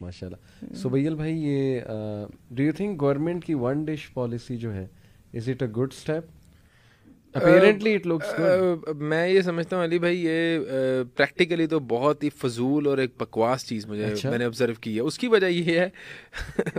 माशाल्लाह। सुबैल भाई, ये डू यू थिंक गवर्नमेंट की वन डिश पॉलिसी जो है, is it a good step? Apparently it looks good. मैं ये समझता हूँ अली भाई, ये प्रैक्टिकली तो बहुत ही फजूल और एक बकवास चीज़ अच्छा, मैंने ऑब्जर्व की है। उसकी वजह ये है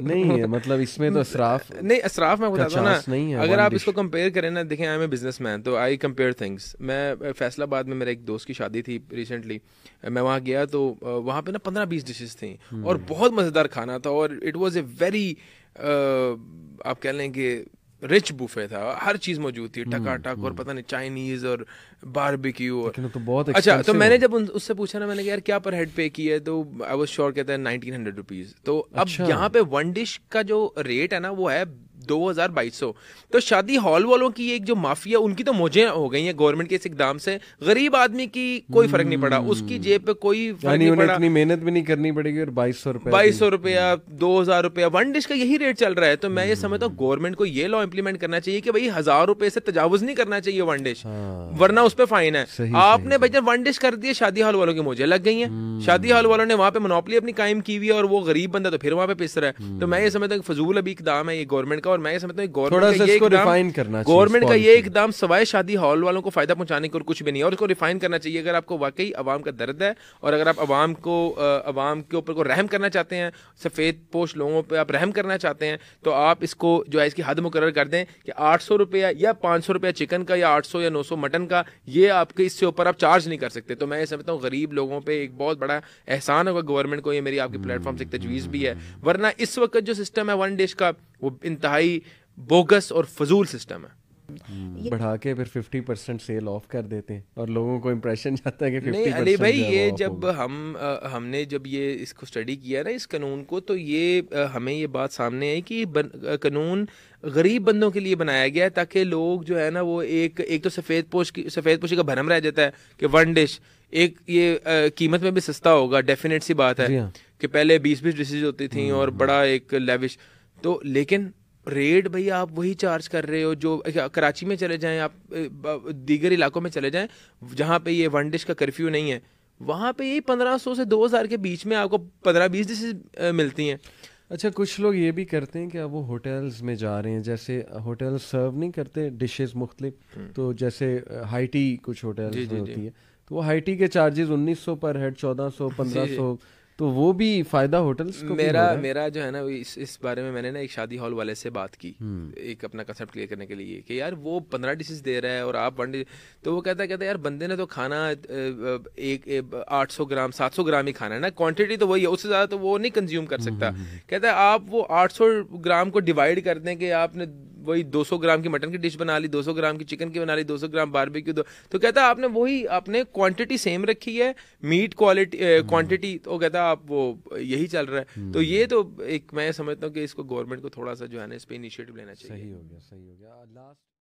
नहीं है मतलब इसमें तो असराफ नहीं, असराफ मैं का बताता हूँ ना। चांस नहीं है अगर वन आप इसको डिश। कंपेयर करें ना, देखें आई एम ए बिजनेसमैन, तो आई कंपेयर थिंग्स। मैं फैसलाबाद में मेरे एक दोस्त की शादी थी रिसेंटली, मैं वहाँ गया तो वहाँ पे ना 15-20 डिशेस थी और बहुत मज़ेदार खाना था, और इट वाज ए वेरी आप कह लें कि रिच बुफे था, हर चीज़ मौजूद थी टकाटक, और पता नहीं चाइनीज़ और बारबेक्यू और लेकिन वो तो बहुत अच्छा। तो एक्सपेंसिव मैंने हो। जब उससे पूछा ना, मैंने कहा यार क्या पर हेड पे की है, तो आई वाज श्योर, कहता है 1900 रुपीज़। तो अब अच्छा, यहाँ पे वन डिश का जो रेट है ना वो है 2200। तो शादी हॉल वालों की एक जो माफिया, उनकी तो मौजें हो गई हैं गवर्नमेंट के इस इकदाम से। गरीब आदमी की कोई फर्क नहीं पड़ा, उसकी जेब पे कोई फर्क यानी नहीं उन्हें पड़ा। इतनी मेहनत भी नहीं करनी पड़ेगी और 2200 रुपए भी। 2200 रुपया, 2000 रुपया, वन डिश का यही रेट चल रहा है। तो मैं ये समझता हूँ गवर्नमेंट को ये लॉ इंप्लीमेंट करना चाहिए कि भाई 1000 रुपए से तजावुज नहीं करना चाहिए वन डिश, हाँ, वरना उस पर फाइन है। सही आपने सही भाई जब वन डिश कर दिए, शादी हॉल वालों की मुझे लग गई हैं। शादी हॉल वालों ने वहां पे मोनोपोली अपनी कायम की हुई है, और वो गरीब बंदा तो फिर वहां पे पिस रहा है। तो मैं ये समझता हूँ फजूल अभी इकदाम है ये गवर्नमेंट का, और मैं ये समझता हूँ थोड़ा गवर्नमेंट सा का ये इसको इकदाम, रिफाइन करना चाहिए इस गवर्नमेंट का ये पॉलिसी को। एकदम सवाए शादी हॉल वालों को फायदा पहुंचाने को और कुछ भी नहीं है, और इसको रिफाइन करना चाहिए। अगर आपको वाकई अवाम का दर्द है, और अगर आप अवाम को अवाम के ऊपर को रहम करना चाहते हैं, सफ़ेद पोश लोगों पे आप रहम करना चाहते हैं, तो आप इसको जो है इसकी हद मुकर्रर कर दें कि 800 रुपया या 500 रुपया चिकन का, या 800 या 900 मटन का, ये आपके इससे ऊपर आप चार्ज नहीं कर सकते। तो मैं ये समझता हूँ गरीब लोगों पे एक बहुत बड़ा एहसान होगा गवर्नमेंट को, ये मेरी आपके प्लेटफॉर्म से एक तजवीज़ भी है। वरना इस वक्त जो सिस्टम है वन डिश का, वो इंतहाई बोगस और फजूल सिस्टम है। बढ़ा के फिर 50% सेल ऑफ कर देते हैं और लोगों को इम्प्रेशन जाता है कि नहीं 50% अली भाई, जो है ये वो ऑफ जब होगा। हमने जब ये इसको स्टडी किया ना इस कानून को, तो ये हमें ये बात सामने आई कि कानून गरीब बंदों के लिए बनाया गया है, ताकि लोग जो है ना वो एक तो सफ़ेद पोशी का भरम रह जाता है कि वन डिश, एक ये कीमत में भी सस्ता होगा, डेफिनेट सी बात है जी हाँ। कि पहले 20-20 डिशेज होती थी और बड़ा एक लेविश। तो लेकिन रेट भाई आप वही चार्ज कर रहे हो जो कराची में चले जाएं, आप दीगर इलाकों में चले जाएं जहाँ पे ये वन डिश का कर्फ्यू नहीं है, वहाँ पे यही 1500 से 2000 के बीच में आपको 15-20 डिशेज मिलती हैं। अच्छा, कुछ लोग ये भी करते हैं कि अब वो होटल्स में जा रहे हैं, जैसे होटल सर्व नहीं करते डिशेस मुख्तलिफ, तो जैसे हाई टी कुछ जी होटल्स में जी जी होती है, तो वो हाई टी के चार्जेस 1900 पर हेड, 1400, जी जी। 1500, तो वो भी फ़ायदा होटल्स को भी हो मेरा रहा है। मेरा जो है ना इस बारे में मैंने ना एक शादी हॉल वाले से बात की, हम्म। एक अपना कंसेप्ट क्लियर करने के लिए कि यार वो 15 डिशेस दे रहा है और आप वन डिश। तो वो कहता है यार बंदे ने तो खाना 800 ग्राम 700 ग्राम ही खाना है ना, क्वांटिटी तो वही है, उससे ज़्यादा तो वो नहीं कंज्यूम कर सकता। कहता है आप वो 800 ग्राम को डिवाइड कर दें कि आपने वही 200 ग्राम की मटन की डिश बना ली, 200 ग्राम की चिकन की बना ली, 200 ग्राम बारबेक्यू दो, तो कहता है आपने क्वांटिटी सेम रखी है, मीट क्वालिटी क्वांटिटी, तो कहता है आप वो यही चल रहा है। तो ये तो एक मैं समझता हूँ कि इसको गवर्नमेंट को थोड़ा सा जो है ना इस पे इनिशिएटिव लेना चाहिए। सही हो गया, सही हो गया। लास्ट